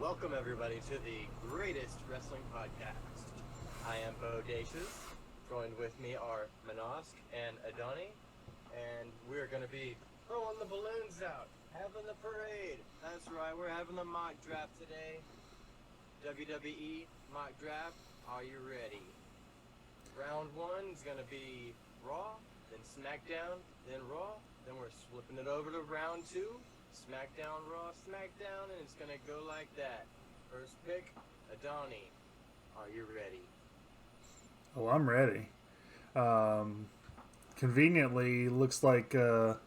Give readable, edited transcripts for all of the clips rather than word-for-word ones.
Welcome everybody to the greatest wrestling podcast. I am Bodacious. Joined with me are Manosk and Adani, and we're going to be throwing the balloons out, having the parade. That's right, we're having the mock draft today. WWE mock draft, are you ready? Round one is going to be Raw, then Smackdown, then Raw, then we're flipping it over to round two. Smackdown, Raw, Smackdown, and it's gonna go like that. First pick, Adani. Are you ready? Oh, I'm ready. Conveniently, looks like it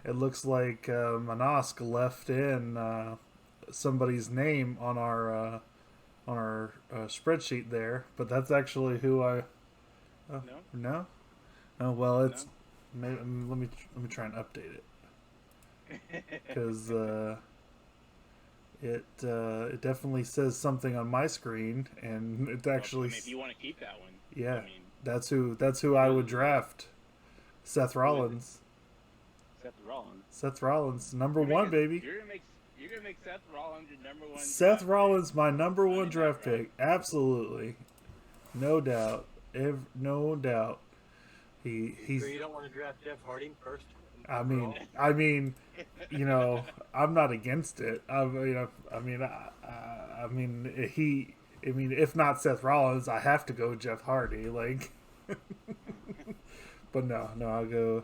looks like Manosk left in somebody's name on our spreadsheet there, but that's actually who I. No. No. Oh well, it's. No. Let me try and update it. Because it definitely says something on my screen, and it actually. If you want to keep that one, yeah, that's who I would draft. Seth Rollins. Seth Rollins, number one, baby. You're gonna make Seth Rollins your number one. Seth Rollins, my number one draft pick. Absolutely, no doubt. No doubt. He's. So you don't want to draft Jeff Hardy first? I mean, you know, I'm not against it. I mean, if not Seth Rollins, I have to go Jeff Hardy. Like, but no, I'll go.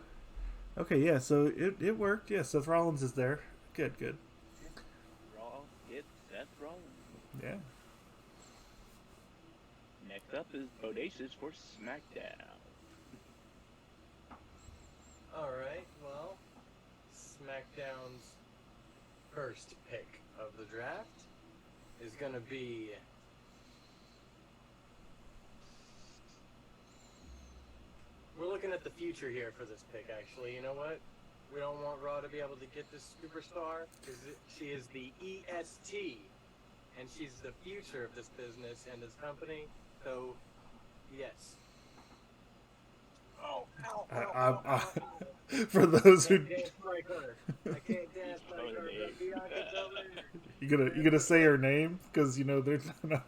Okay, yeah. So it worked. Yeah, Seth Rollins is there. Good. Raw, get Seth Rollins. Yeah. Next up is Bodacious for SmackDown. Alright, well, SmackDown's first pick of the draft is going to be we're looking at the future here for this pick, actually. You know what? We don't want Raw to be able to get this superstar because she is the EST, and she's the future of this business and this company. So, yes. Oh, for those who I can't dance like her. you gonna say her name because you know they're not.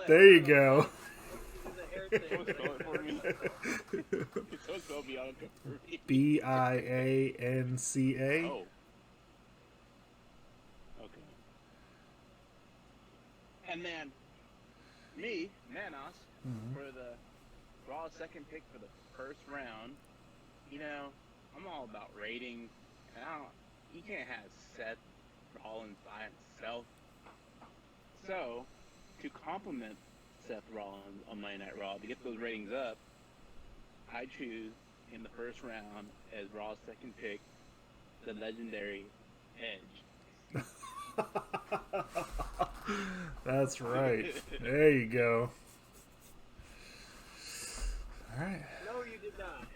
There you go. Bianca. Oh. Okay. And then me, Manos, for the Raw second pick for the first round. You know, I'm all about ratings, and you can't have Seth Rollins by himself. So, to complement Seth Rollins on Monday Night Raw, to get those ratings up, I choose in the first round as Raw's second pick, the legendary Edge. That's right. There you go. All right. No, you did not.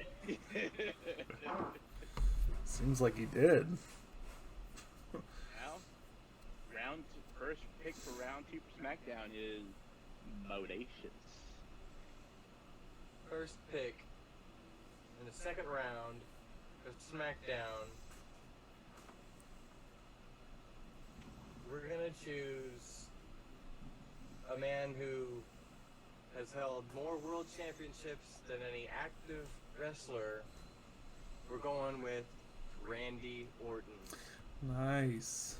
Seems like you did. Now, first pick for round two for SmackDown is Bodacious. First pick in the second round of SmackDown. We're gonna choose a man who has held more world championships than any active wrestler. We're going with Randy Orton. Nice.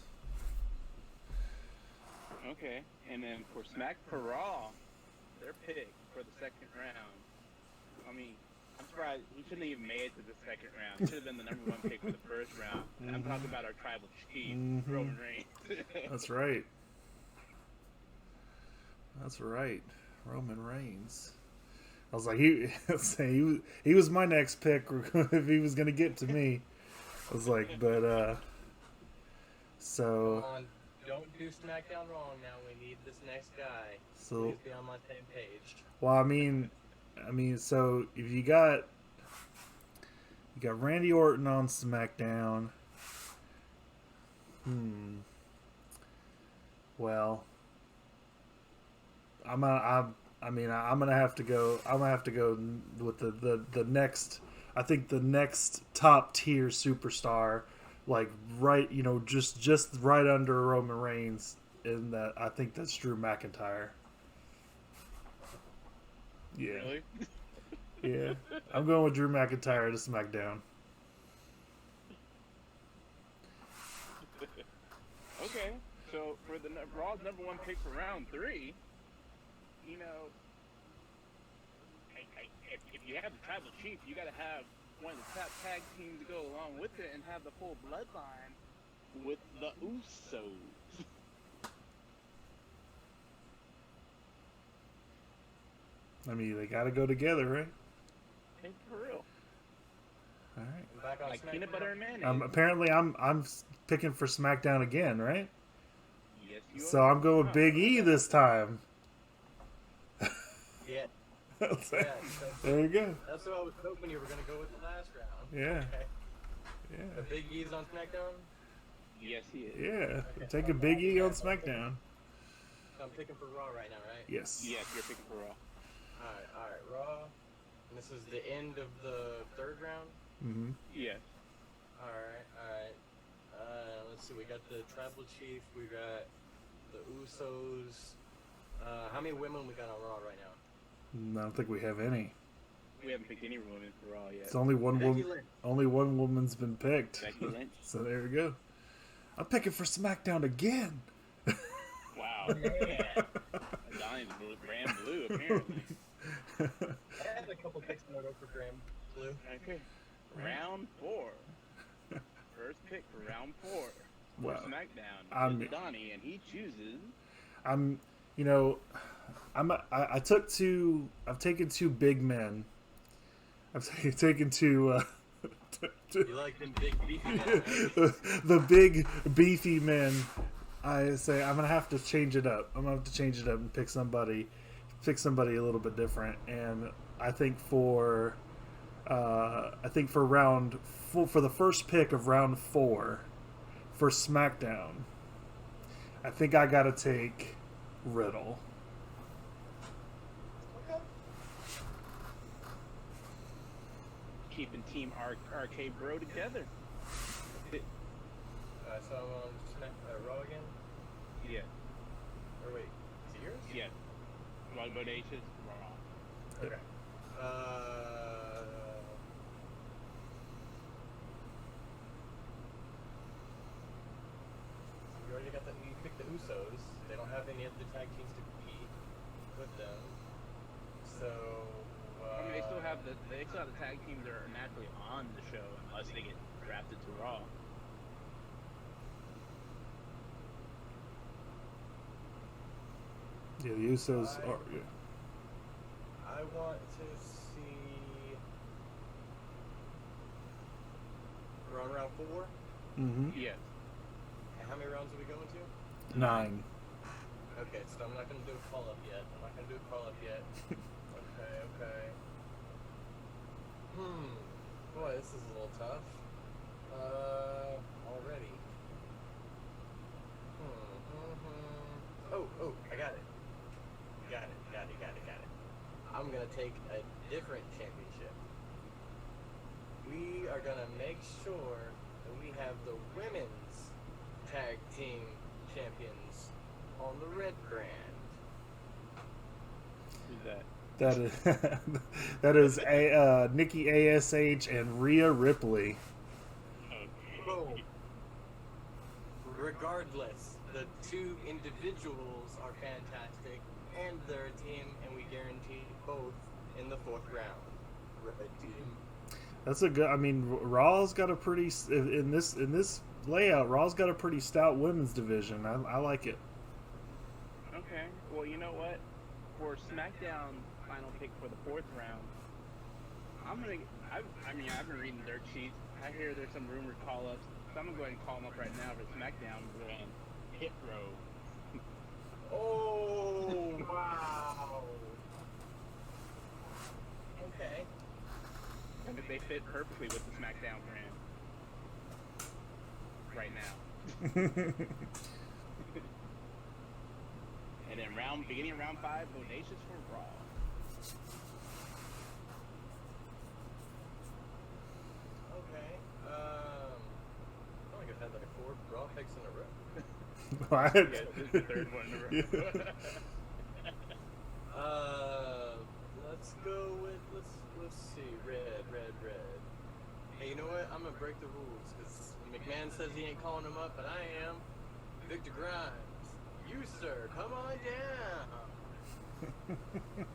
Okay, and then for Raw, their pick for the second round. I mean, I'm surprised we shouldn't have even made it to the second round. It should have been the number one pick for the first round. And I'm talking about our tribal chief, Roman Reigns. That's right. Roman Reigns. I was like, he was my next pick if he was gonna get to me. I was like, but so. Come on, don't do SmackDown wrong now. We need this next guy. So please be on my same page. Well, I mean, so if you got Randy Orton on SmackDown. Well, I'm gonna have to go. I'm gonna have to go with the next. I think the next top tier superstar like right, just right under Roman Reigns. In that, I think that's Drew McIntyre. Yeah, Really? yeah. I'm going with Drew McIntyre to SmackDown. Okay. So for the Raw's number one pick for round 3, you know, if you have the tribal chief, you got to have one of the top tag teams to go along with it and have the full bloodline with the Usos. I mean, they got to go together, right? Hey, for real. All right. Back on Like SmackDown. peanut butter and mayonnaise. Apparently, I'm picking for SmackDown again, right? Yes, you So are. I'm going with Big E this time. Yeah. There So you go. that's what I was hoping you were going to go with the last round. Yeah. Okay. Yeah. The Big E's on SmackDown? Yes, he is. Yeah. Take a Big E on SmackDown. So I'm picking for Raw right now, right? Yes. Yes, you're picking for Raw. Alright, Raw. And this is the end of the 3rd round? Mm-hmm. Yes. Alright. Let's see, we got the Tribal Chief, we got the Usos. How many women we got on Raw right now? I don't think we have any. We haven't picked any women for Raw yet. It's only one Becky woman. Lynch. Only one woman's been picked. Becky Lynch. So there we go. I'm picking for SmackDown again. Wow. Yeah. Donnie's brand blue, apparently. I had a couple picks in order for Graham Blue. Okay. Round 4. First pick for round 4. For Wow. SmackDown. It's Donnie, and he chooses. I've taken 2 big men. I've taken 2. You like them big beefy men, right? The big beefy men. I say I'm gonna have to change it up. I'm gonna have to change it up and pick somebody a little bit different. And I think for round 4, for the first pick of round 4 for SmackDown, I think I gotta take Riddle. Okay. Keeping Team RK Bro together. So I'm on Raw again? Yeah. Or wait, is it yours? Yeah. Raw Bodacious. Raw. Okay. You already got you picked the Usos. They don't have any other tag teams to compete with them. So, I mean, they still have the tag teams that are naturally on the show unless they get drafted to Raw. Yeah, the Usos are. Yeah. I want to see. We're on round 4. Mm-hmm. Yes. And how many rounds are we going to? 9. Okay, so I'm not going to do a call-up yet. Okay. Boy, this is a little tough. Already. Oh, I got it. Got it. I'm going to take a different championship. We are going to make sure that we have the women's tag team champions on the red brand. Who's that? That is Nikki ASH and Rhea Ripley. Boom. Regardless, the 2 individuals are fantastic, and they're a team, and we guarantee both in the 4th round. Red team. That's a good. I mean, Raw's got a pretty in this layout. Raw's got a pretty stout women's division. I like it. Okay. Well, you know what? For SmackDown final pick for the 4th round, I've been reading dirt sheets. I hear there's some rumored call-ups. So I'm gonna go ahead and call them up right now for SmackDown. We're going Hit Row. Oh, wow. Okay. I mean, they fit perfectly with the SmackDown brand right now. And then beginning of round 5, Bodacious for Raw. Okay. What? Yeah, this is the third one in a row. Let's go with let's see, red. Hey, you know what? I'm gonna break the rules because McMahon says he ain't calling him up, but I am. Victor Grimes, you sir, come on down.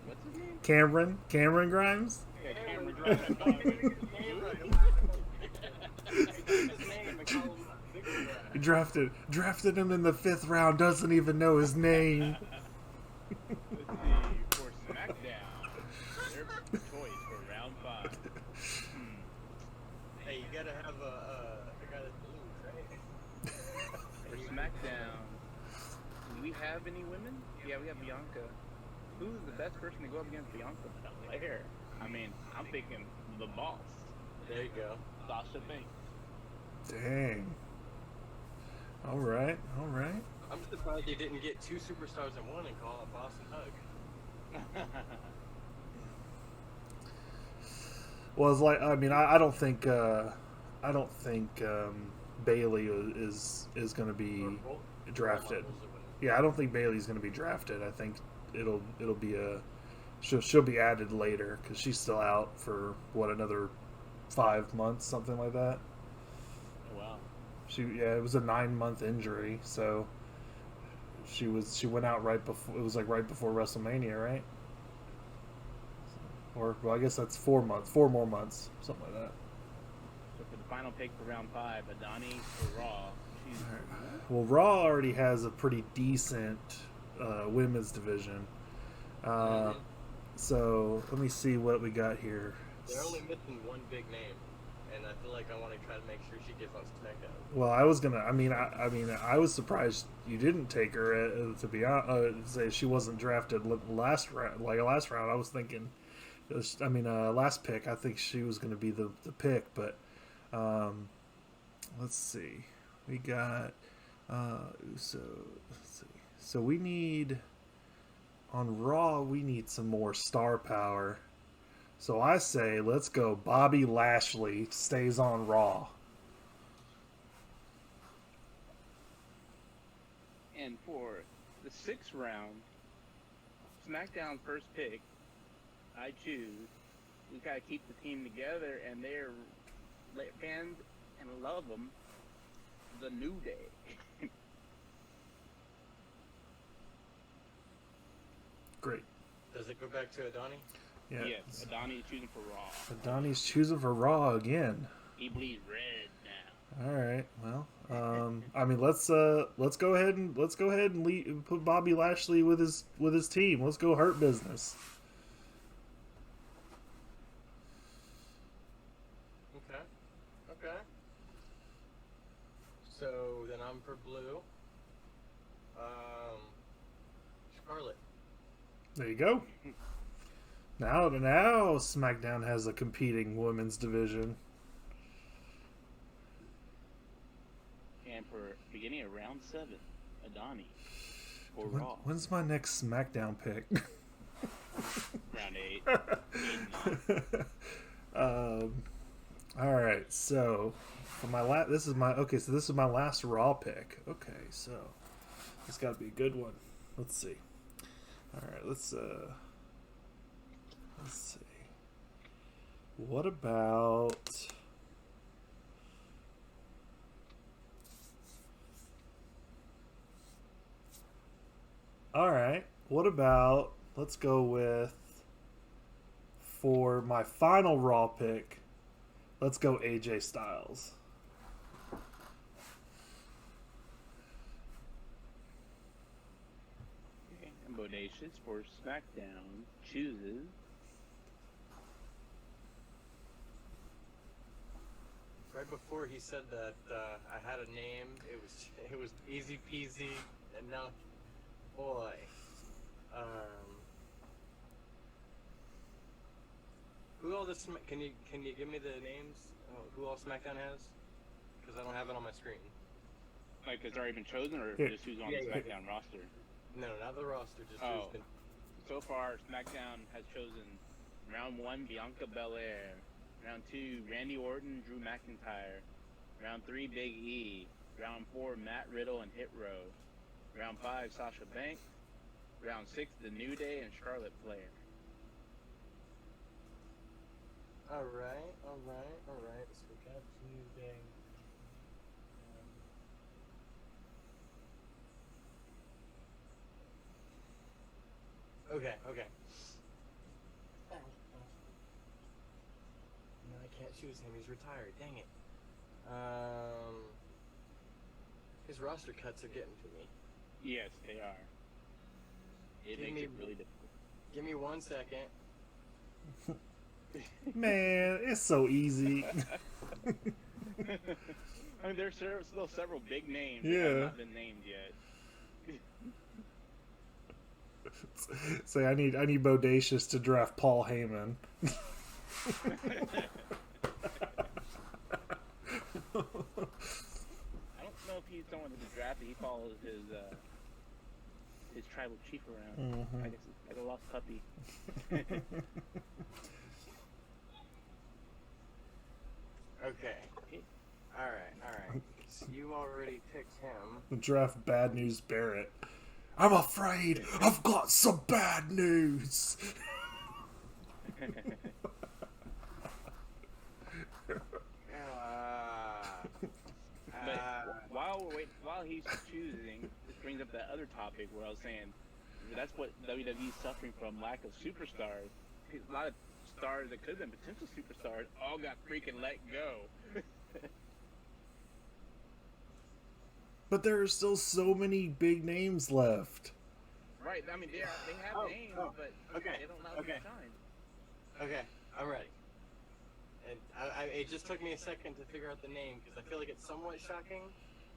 What's his name? Cameron Grimes. Yeah, Cameron Grimes. He drafted him in the 5th round. Doesn't even know his name. Let's see, for Smackdown, their choice for round 5. Hey, you gotta have a guy that's blue, right? For Smackdown, do we have any women? Yeah, we have Bianca. Who's the best person to go up against Bianca Belair? I mean, I'm thinking the boss. There you go. Sasha Banks. Dang. All right. I'm surprised they didn't get 2 superstars in one and call it Boss and Hug. Well, it's like, I mean, I don't think Bailey is going to be drafted. Yeah, I don't think Bailey's going to be drafted. I think it'll be she'll be added later because she's still out for another 5 months, something like that. Oh, wow. It was a 9-month injury, so she went out right before, it was like right before WrestleMania, right? Or, well, I guess that's 4 months, 4 more months, something like that. So for the final pick for round 5, Adani for Raw. Well, Raw already has a pretty decent women's division. So let me see what we got here. They're only missing one big name, and I feel like I want to try to make sure she gets on SmackDown. Well, I was gonna. I was surprised you didn't take her. To be honest, say she wasn't drafted last round. I was thinking. Last pick. I think she was going to be the pick, but let's see. We got let's see. So we need on Raw. We need some more star power. So I say let's go. Bobby Lashley stays on Raw. And for the 6th round, SmackDown first pick, I choose. We gotta keep the team together, and they're fans and love them. The New Day. Great. Does it go back to Adani? Yeah. Yes, Adani is choosing for Raw. Adani's choosing for Raw again. He bleeds red now. All right. Well, let's go ahead and put Bobby Lashley with his team. Let's go Hurt Business. Okay. So then I'm for blue. Scarlet. There you go. Now SmackDown has a competing women's division. And for beginning of round 7, Adani for Raw. When's my next SmackDown pick? Round 8. 8 all right. So for my this is my last Raw pick. Okay, so it's got to be a good one. Let's see. All right, let's see. What about? All right. What about? Let's go with. For my final Raw pick, let's go AJ Styles. Okay. And Bodacious for SmackDown chooses. Right before he said that I had a name, it was easy peasy, and now, boy, who all this? Can you give me the names? Who all SmackDown has? Because I don't have it on my screen. Like, it's already been chosen, or Yeah. just who's on the SmackDown roster? No, not the roster. Just who's been. So far, SmackDown has chosen round 1, Bianca Belair. Round 2, Randy Orton, Drew McIntyre. Round 3, Big E. Round 4, Matt Riddle and Hit Row. Round 5, Sasha Banks. Round 6, The New Day and Charlotte Flair. Alright. So we got New Day. Okay. No, I can't choose him. He's retired. Dang it. His roster cuts are getting to me. Yes, they are. It makes it really difficult. Give me 1 second. Man, it's so easy. I mean, there's still several big names that have not been named yet. Say, I need Bodacious to draft Paul Heyman. I don't know if he's someone to draft. He follows his tribal chief around. Mm-hmm. I guess it's like a lost puppy. Okay. Alright. So you already picked him. Draft Bad News Barrett. I'm afraid I've got some bad news. But while he's choosing, this brings up that other topic where I was saying that's what WWE's suffering from, lack of superstars. A lot of stars that could have been potential superstars all got freaking let go. But there are still so many big names left. Right, I mean, they have names, but they don't allow them to shine. Okay, I'm ready. And it just took me a second to figure out the name, because I feel like it's somewhat shocking,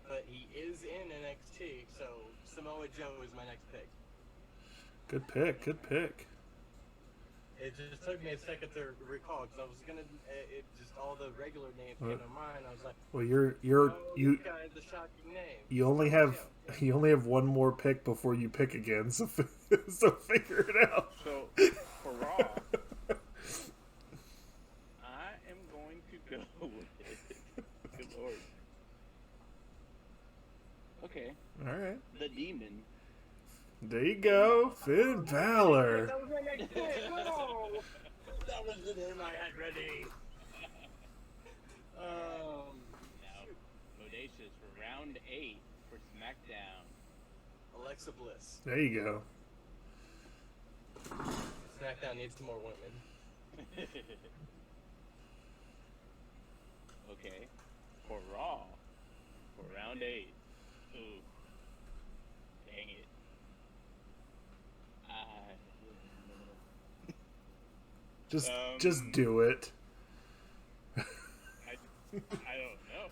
but he is in NXT, so Samoa Joe is my next pick. Good pick. It just took me a second to recall, because I was gonna, just all the regular names came to mind. I was like, well, this guy's a shocking name. You only have one more pick before you pick again, so figure it out. So for Raw, I am going to go with good Lord. Okay. All right. The Demon. There you go, Finn Balor. That was my next pick. No! That was the name I had ready. Now, Bodacious for round 8 for Smackdown. Alexa Bliss. There you go. Smackdown needs more women. Okay. For Raw, for round 8. Ooh. Dang it. Just do it. I don't know.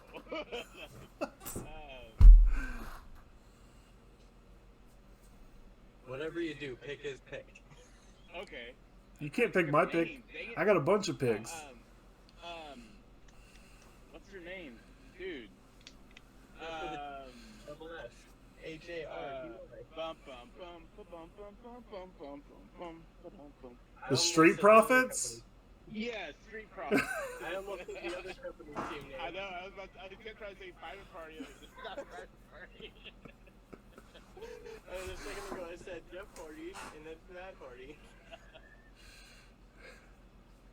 Whatever you do, pick his pick. Okay. You can't pick my pick. I got a bunch of picks. What's her name, dude? Double S. H-A-R. The Street Profits? Yeah, Street Profits. I almost put the other company's team name. I know. I was gonna try to say Private Party. It's not Private Party. And a second ago I said Jeff Party, and then Matt Party.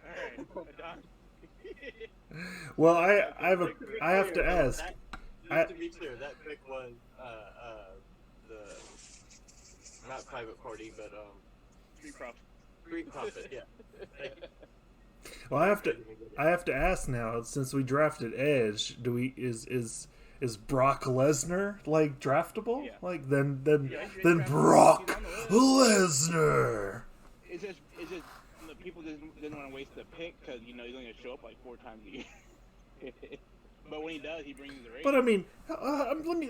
Alright, done. Well, I have to ask. Just to be clear, that pick was the not Private Party, but Street Profit. Street Profit, yeah. Thank you. Well, I have to ask now, since we drafted Edge, is Brock Lesnar like draftable? Yeah. Like then Brock Lesnar. It's just the people didn't want to waste the pick because he's only gonna show up like 4 times a year. But when he does, he brings the race. But I mean, let me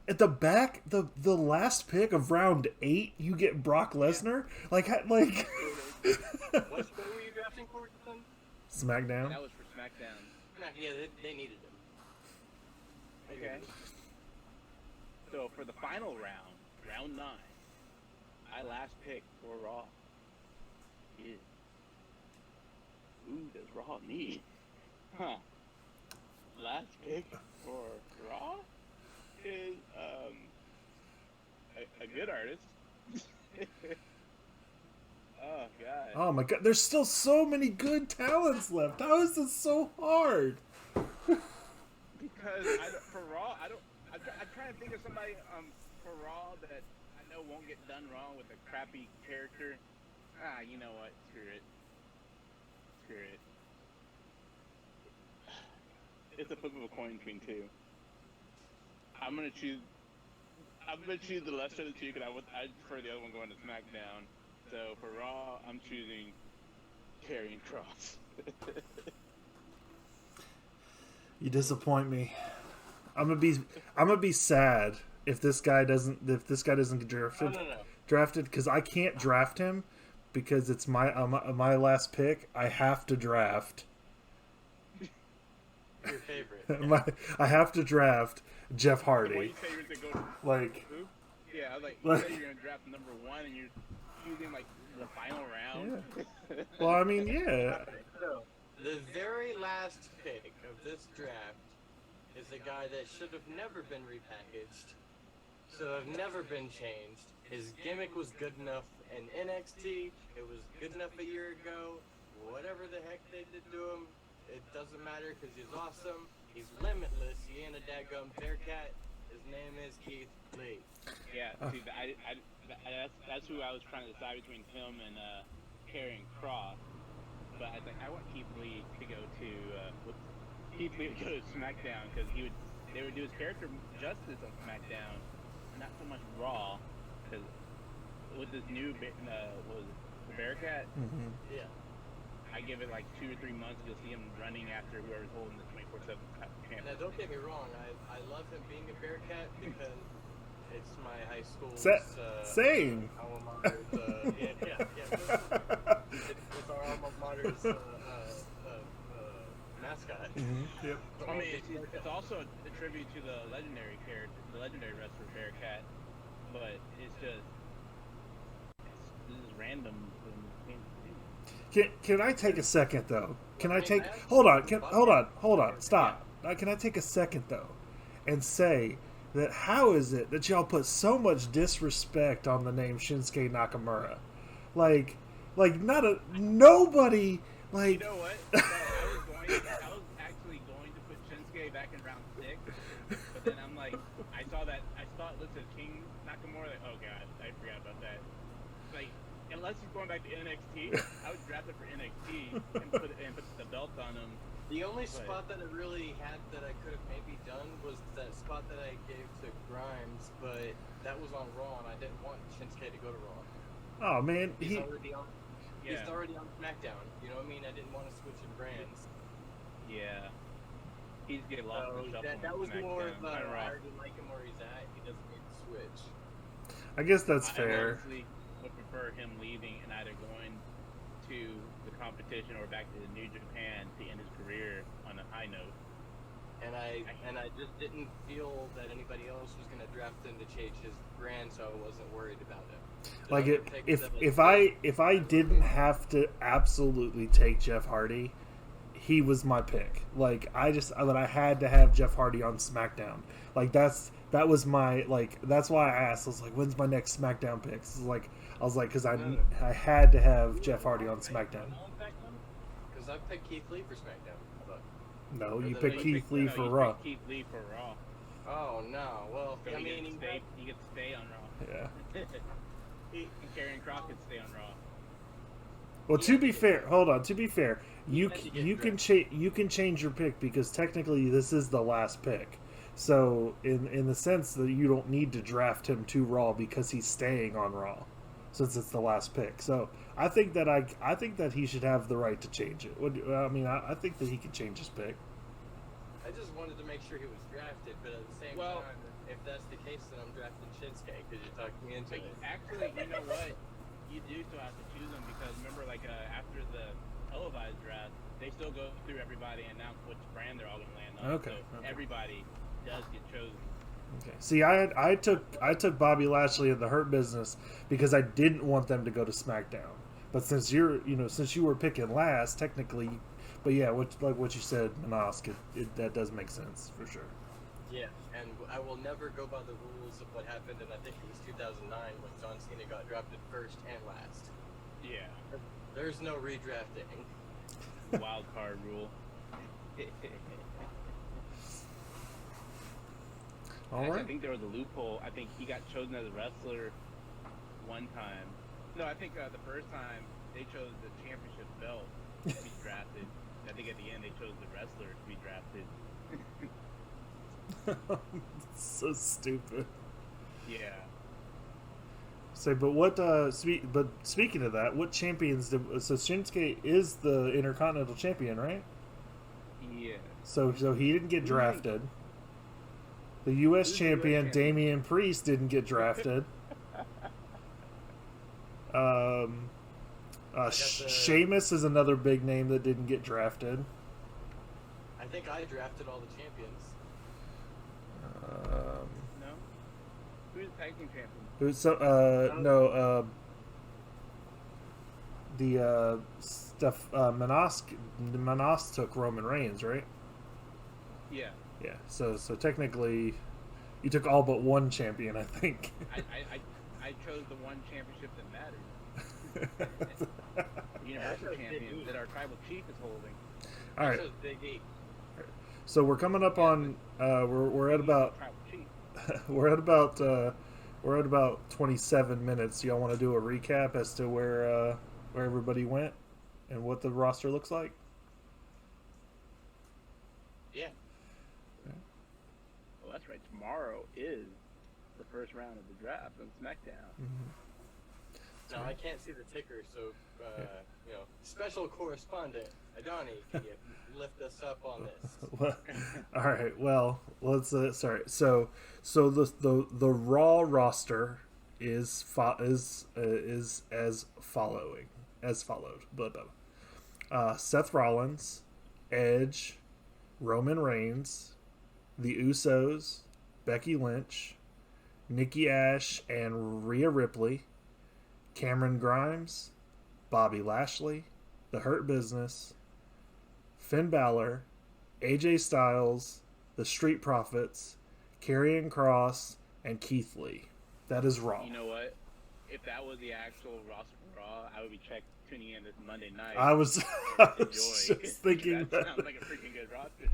at the back, the last pick of round 8, you get Brock Lesnar. Like. What were you drafting for then? SmackDown. That was for SmackDown. Yeah, they needed him. Okay. So for the final round 9, my last pick for Raw is who does Raw need? Huh. Last pick for Raw is a good artist. Oh god. Oh my god, there's still so many good talents left. How is this so hard? Because for Raw, I'm trying to think of somebody for Raw that I know won't get done wrong with a crappy character. You know what? Screw it. It's a flip of a coin between two. I'm gonna choose the lesser of the two because I prefer the other one going to SmackDown. So for Raw, I'm choosing Karrion Kross. You disappoint me. I'm gonna be sad if this guy doesn't get drafted. No. Drafted because I can't draft him because it's my last pick. I have to draft. Your favorite. I have to draft Jeff Hardy. What you say you're gonna go to Like, who? Yeah, I was like, like you say you're gonna draft number 1 and you're choosing like the final round. yeah. Well, I mean, yeah. So, the very last pick of this draft is a guy that should have never been repackaged, should have never been changed. His gimmick was good enough in NXT. It was good enough a year ago. Whatever the heck they did to him, it doesn't matter because he's awesome. He's limitless. He ain't a daggum Bearcat. His name is Keith Lee. Yeah, see, that's who I was trying to decide between him and Karrion Kross. But I think I want Keith Lee to go to SmackDown because they would do his character justice on SmackDown, not so much Raw. Because with this new the Bearcat, Yeah. I give it like 2 or 3 months, you'll see him running after whoever's holding the 24/7 champion. Now, don't get me wrong. I love him being a Bearcat because it's my high school's same. alma mater's. It's our alma mater's mascot. Yep. I mean, it's also a tribute to the legendary character, the legendary wrestler Bearcat, but it's just this is random. Can I take a second though? Can I take? Hold on. Stop. Can I take a second though, and say that how is it that y'all put so much disrespect on the name Shinsuke Nakamura? Like nobody. Like, you know what? I was actually going to put Shinsuke back in round 6, but then I'm like, I saw it listed King Nakamura. Like, oh god, I forgot about that. Like, unless he's going back to NXT, I would draft it for NXT and put the belt on him. The only spot that it really had that I could have maybe done was that spot that I gave to Grimes, but that was on Raw, and I didn't want Shinsuke to go to Raw. Oh man, He's already on SmackDown. You know what I mean? I didn't want to switch in brands. Yeah. He's getting lost in the shuffle. That was SmackDown. more of I already like him where he's at. He doesn't need to switch. I guess that's I fair. honestly would prefer him leaving and either going to the competition or back to New Japan to end his career on a high note. And I just didn't feel that anybody else was going to draft him to change his brand, so I wasn't worried about it. So Like if I didn't have to absolutely take Jeff Hardy, he was my pick. Like I had to have Jeff Hardy on SmackDown. Like that was my that's why I asked. I was like, when's my next SmackDown pick? I was like, because I had to have Jeff Hardy on SmackDown. Because I picked Keith Lee for SmackDown. No, you picked Keith Lee for Raw. Keith Lee for Raw. Oh no! Well, So I mean, he gets to stay on Raw. Yeah. Karrion Kross can stay on Raw. Well, to be fair, hold on. To be fair, you can change your pick because technically this is the last pick. So in the sense that you don't need to draft him to Raw because he's staying on Raw, since it's the last pick. So I think that he should have the right to change it. I think that he can change his pick. I just wanted to make sure he was drafted, but at the same time, if that's the case, then I'm drafting Shinsuke because you're talking me into it. Actually, you know what? You do still have to choose them because remember, after the televised draft, they still go through everybody and announce which brand they're all going to land on. Okay. So everybody does get chosen. Okay. See, I took Bobby Lashley in the Hurt Business because I didn't want them to go to SmackDown. But since since you were picking last, technically, but yeah, what you said, Manosk, that does make sense for sure. Yeah, and I will never go by the rules of what happened in, I think it was 2009, when John Cena got drafted first and last. Yeah. There's no redrafting. Wild card rule. All right. I think there was a loophole. I think he got chosen as a wrestler one time. No, I think the first time they chose the championship belt to be drafted. I think at the end they chose the wrestler to be drafted. So stupid. Yeah. Say, but what? But speaking of that, what champions did? So Shinsuke is the Intercontinental Champion, right? Yeah. So he didn't get drafted. The U.S. Who's the US champion champion? Damian Priest didn't get drafted. Sheamus is another big name that didn't get drafted. I think I drafted all the champions. No. Who's the tag team champion? Who's so? The stuff. Manos took Roman Reigns, right? Yeah. Yeah. So technically, you took all but one champion, I think. I chose the one championship that matters. Universal champion that our tribal chief is holding. All right. That was Big E. So we're coming up on. We're at about. Tribal chief. We're at about 27 minutes. Y'all want to do a recap as to where everybody went and what the roster looks like? Yeah. Well, that's right. Tomorrow is the first round of the draft on SmackDown. Mm-hmm. Now I can't see the ticker, so special correspondent Adani, can you lift us up on this? Well, all right. Well, let's. Sorry. So the Raw roster is as followed. Blah, blah. Seth Rollins, Edge, Roman Reigns, the Usos, Becky Lynch, Nikki Ash and Rhea Ripley, Cameron Grimes, Bobby Lashley, The Hurt Business, Finn Balor, AJ Styles, The Street Profits, Karrion Kross, and Keith Lee. That is Raw. You know what? If that was the actual roster for Raw, I would be tuning in this Monday night. I was just thinking that sounds like a freaking good roster.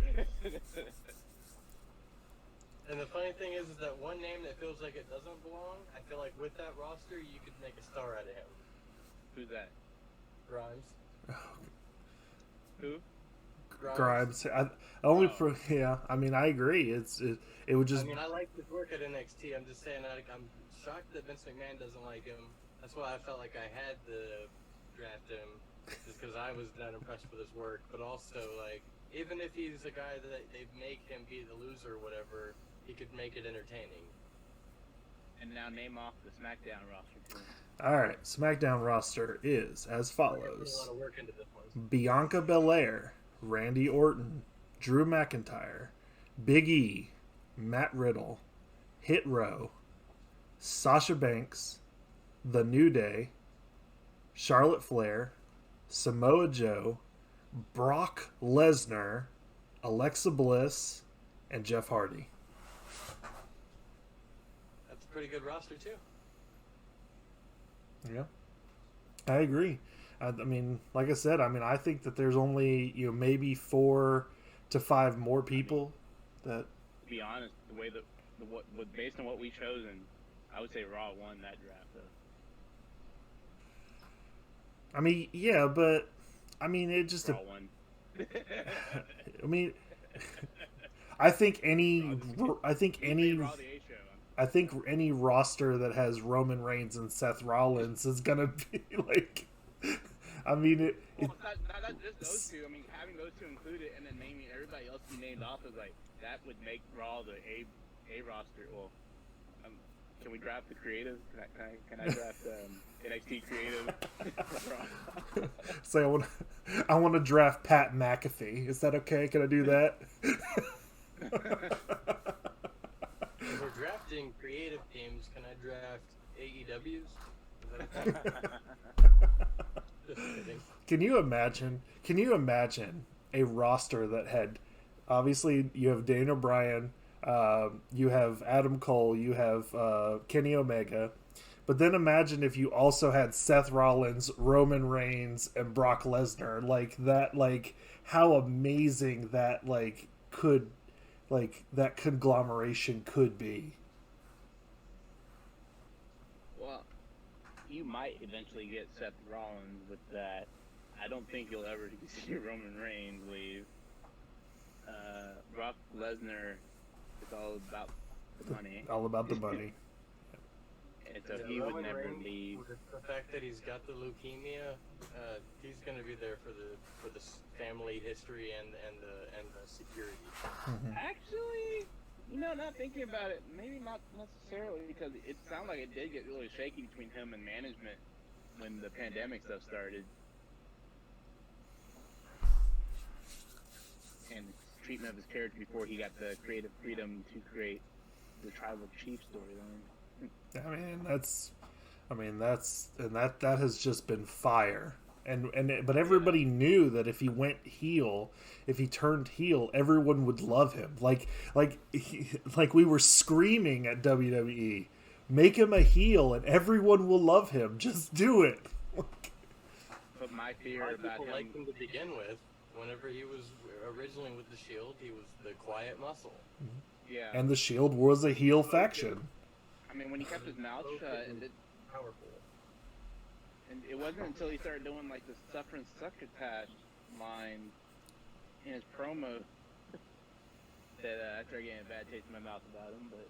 And the funny thing is that one name that feels like it doesn't belong, I feel like with that roster, you could make a star out of him. Who's that? Grimes. Who? Grimes. I mean, I agree. It would just. I mean, I like his work at NXT. I'm just saying, I'm shocked that Vince McMahon doesn't like him. That's why I felt like I had to draft him, just because I was not impressed with his work. But also, like, even if he's a guy that they make him be the loser or whatever, he could make it entertaining. And now name off the SmackDown roster team. All right, SmackDown roster is as follows: I really want to work into this one. Bianca Belair, Randy Orton, Drew McIntyre, Big E, Matt Riddle, Hit Row, Sasha Banks, The New Day, Charlotte Flair, Samoa Joe, Brock Lesnar, Alexa Bliss, and Jeff Hardy. That's a pretty good roster too. Yeah, I agree. I mean, like I said, I think that there's only maybe 4 to 5 more people that. To be honest, the way what based on what we chosen, I would say Raw won that draft. Though. I mean, yeah, but it just. Raw won. I mean, I think any roster that has Roman Reigns and Seth Rollins is gonna be like. I mean, Well, not just those two. I mean, having those two included, and then naming everybody else be named off is like that would make Raw the A roster. Well, can we draft the creative? Can I draft NXT creative? So I want to draft Pat McAfee. Is that okay? Can I do that? If we're drafting creative teams, can I draft AEWs? Just kidding. Can you imagine a roster that had, obviously you have Daniel Bryan, You have Adam Cole. You have Kenny Omega. But then imagine if you also had Seth Rollins, Roman Reigns, and Brock Lesnar. Like that, like how amazing that that conglomeration could be. Well, you might eventually get Seth Rollins with that. I don't think you'll ever see Roman Reigns leave. Brock Lesnar is all about the money. All about the money. And so he would never leave. With the fact that he's got the leukemia, he's going to be there for the family history and the security. Mm-hmm. Actually, not thinking about it, maybe not necessarily, because it sounded like it did get really shaky between him and management when the pandemic stuff started. And his treatment of his character before he got the creative freedom to create the Tribal Chief storyline. That has just been fire. But everybody knew that if he went heel, if he turned heel, everyone would love him. Like we were screaming at WWE, make him a heel and everyone will love him. Just do it. But my fear about him, liked him to begin with. Whenever he was originally with the Shield, he was the quiet muscle. Yeah. And the Shield was a heel faction. I mean, when he kept his mouth shut, powerful. And it wasn't until he started doing like the "Suffer and Succotash" line in his promo that I started getting a bad taste in my mouth about him. But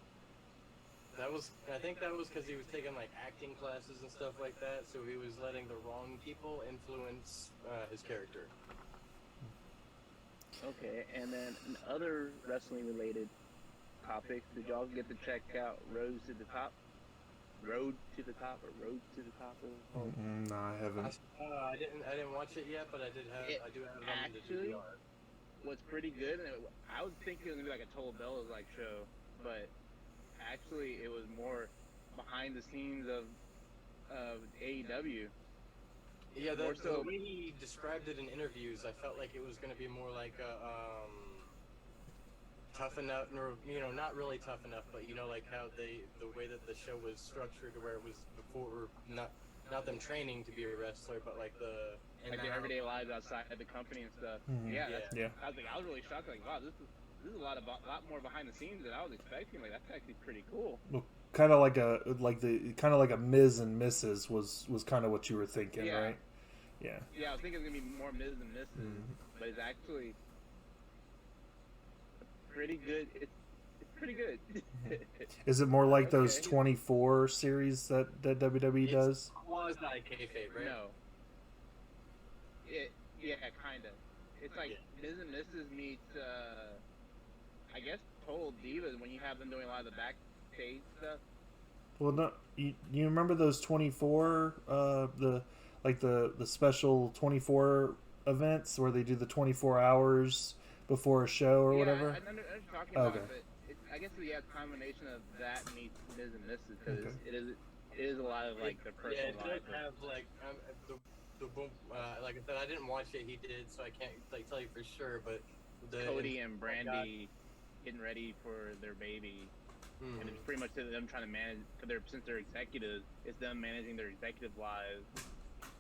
I think that was because he was taking like acting classes and stuff like that, so he was letting the wrong people influence his character. Okay, and then other wrestling-related topics. Did y'all get to check out Road to the Top? Road to the Top? No, I haven't. I didn't watch it yet, but I do have it on the DVR. What's pretty good, and I was thinking it was gonna be like a Total Bellas like show, but actually it was more behind the scenes of AEW. Yeah, the way he described it in interviews, I felt like it was going to be more like a Tough Enough, or not really Tough Enough, but like how the way that the show was structured, where it was before not them training to be a wrestler, but like their everyday lives outside of the company and stuff. Mm-hmm. Yeah. I was really shocked. Like, wow, this is a lot more behind the scenes than I was expecting. Like, that's actually pretty cool. Well, kind of like a Ms. and Mrs. was kind of what you were thinking, right? Yeah. Yeah, I was thinking it was gonna be more Ms. and Mrs. But it's actually pretty good. It's pretty good. Is it more like those 24 series that WWE does? Well, it's not a kayfabe, right? No. Kind of. It's like Ms. and Mrs. meets, I guess, Total Divas when you have them doing a lot of the backstage stuff. Well, no, you remember those 24, the special 24 events where they do the 24 hours before a show or whatever? I know what you're talking about, but I guess it's a combination of that meets Ms. and Mrs. because it is a lot of like the personal life. Yeah, it does have like the boom. Like I said, I didn't watch it. He did, so I can't tell you for sure. But Cody and Brandy getting ready for their baby, and it's pretty much them trying to manage. Since they're executives, it's them managing their executive lives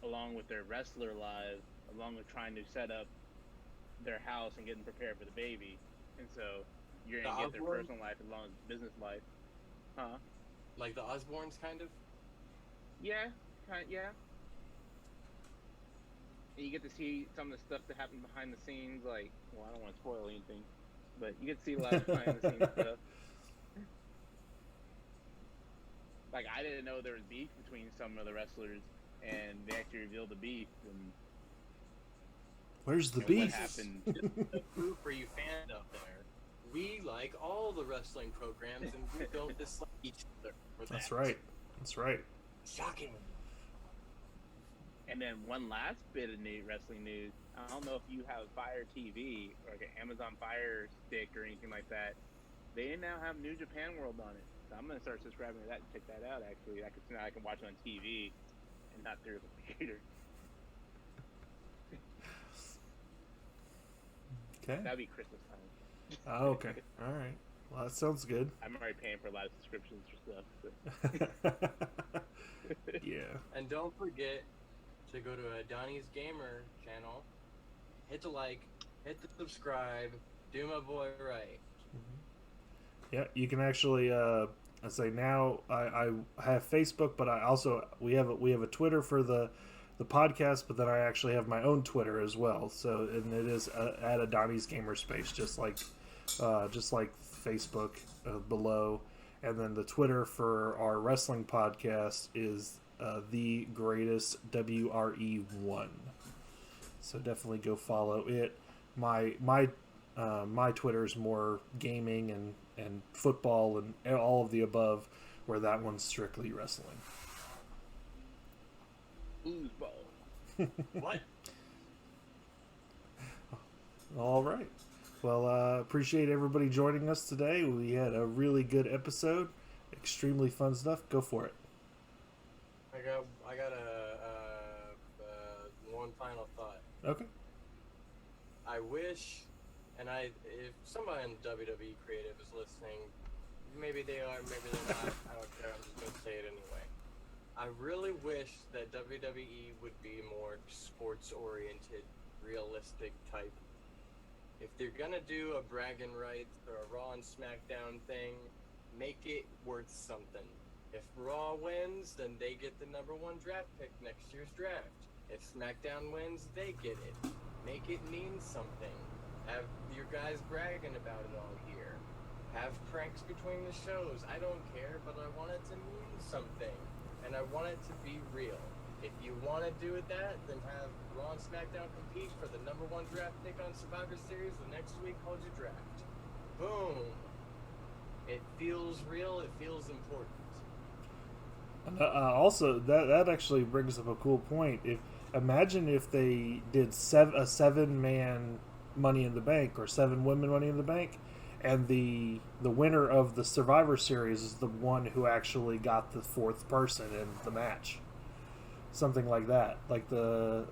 along with their wrestler lives, along with trying to set up their house and getting prepared for the baby. And so you're gonna get their personal life as long as business life, huh? Like the Osbournes, kind of. Yeah. And you get to see some of the stuff that happened behind the scenes, like, well, I don't want to spoil anything, but you get to see a lot of behind the scenes stuff. Like, I didn't know there was beef between some of the wrestlers, and they actually revealed the beef. And where's the beef? What happened? The proof for you fans out there. We like all the wrestling programs, and we don't dislike each other for that. That's right. Shocking. And then one last bit of wrestling news. I don't know if you have Fire TV or like an Amazon Fire Stick or anything like that. They now have New Japan World on it. So I'm going to start subscribing to that and check that out, actually. Now I can watch it on TV and not through the computer. Okay. That'd be Christmas time. Oh, okay. All right. Well, that sounds good. I'm already paying for a lot of subscriptions for stuff. So. Yeah. And don't forget to go to Donnie's Gamer channel, hit the like, hit the subscribe, do my boy right. Yeah, you can actually. I say now I have Facebook, but I also we have a Twitter for the podcast, but then I actually have my own Twitter as well. So and it is at Donnie's Gamer Space, just like Facebook below, and then the Twitter for our wrestling podcast is the greatest WRE1. So definitely go follow it. My Twitter is more gaming and football and all of the above, where that one's strictly wrestling. Foosball. What? All right. Well, appreciate everybody joining us today. We had a really good episode. Extremely fun stuff. Go for it. I got one final thought. Okay. I wish, and if somebody in WWE creative is listening, maybe they are, maybe they're not. I don't care. I'm just gonna say it anyway. I really wish that WWE would be more sports-oriented, realistic type. If they're gonna do a bragging rights or a Raw and Smackdown thing, make it worth something. If Raw wins, then they get the #1 draft pick next year's draft. If SmackDown wins, they get it. Make it mean something. Have your guys bragging about it all year. Have pranks between the shows. I don't care, but I want it to mean something. And I want it to be real. If you want to do it that, then have Raw and SmackDown compete for the #1 draft pick on Survivor Series. The next week, hold your draft. Boom. It feels real. It feels important. Also, that actually brings up a cool point. Imagine if they did a 7-man Money in the Bank or 7 women Money in the Bank, and the winner of the Survivor Series is the one who actually got the 4th person in the match. Something like that, like the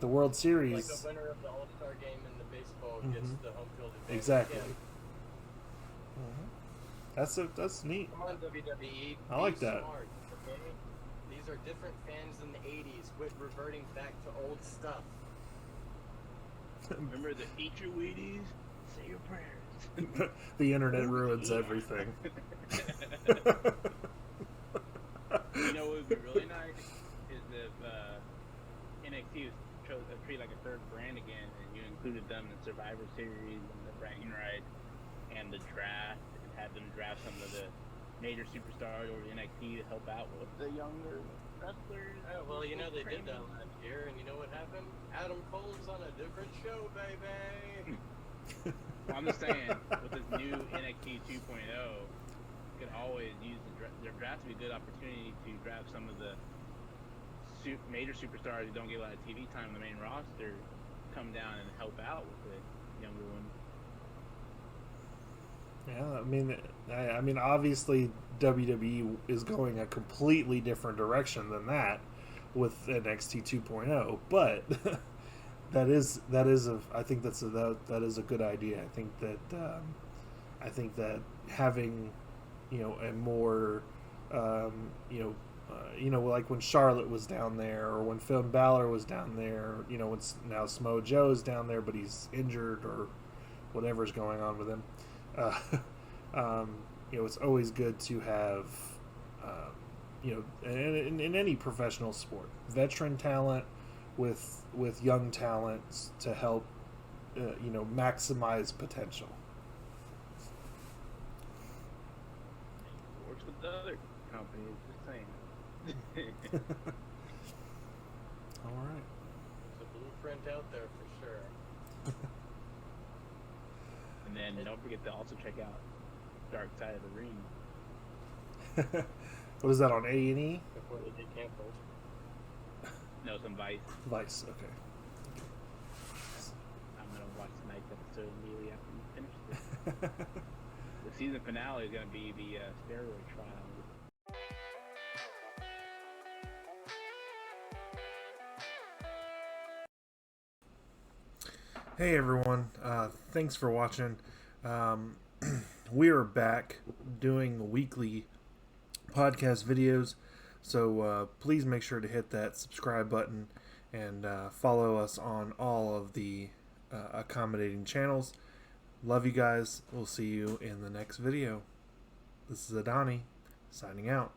World Series. Like the winner of the All-Star game in the baseball gets the home field advantage. Exactly. Yeah. That's neat. Come on, WWE. I like that. Smart, okay? These are different fans in the 80s. Quit reverting back to old stuff. Remember the eat your Wheaties, say your prayers. The internet ruins everything. You know what would be really nice is if NXT was treated like a 3rd brand again, and you included them in Survivor Series and the bragging rights and the draft, and had them draft some of the major superstars over the NXT to help out with the younger wrestlers. Oh, well, you know they did that last year, and you know what happened? Adam Cole's on a different show, baby. Well, I'm just saying, with this new NXT 2.0, you could always use their draft to be a good opportunity to draft some of the major superstars who don't get a lot of TV time on the main roster, come down and help out with the younger ones. Yeah, I mean, obviously WWE is going a completely different direction than that with NXT 2.0, but that is I think that is a good idea. I think that having a more like when Charlotte was down there, or when Finn Balor was down there, when now Samoa Joe is down there, but he's injured or whatever's going on with him. It's always good to have, in any professional sport, veteran talent with young talents to help, maximize potential. Works with the other companies, just saying. All right. There's a blueprint out there for sure. And then don't forget to also check out Dark Side of the Ring. What is that on A&E? Before they get canceled. No, some Vice. Vice, okay. I'm gonna watch tonight's episode immediately after we finish this. The season finale is gonna be the steroid trial. Hey everyone, thanks for watching. we are back doing weekly podcast videos. So please make sure to hit that subscribe button and follow us on all of the accommodating channels. Love you guys. We'll see you in the next video. This is Adani signing out.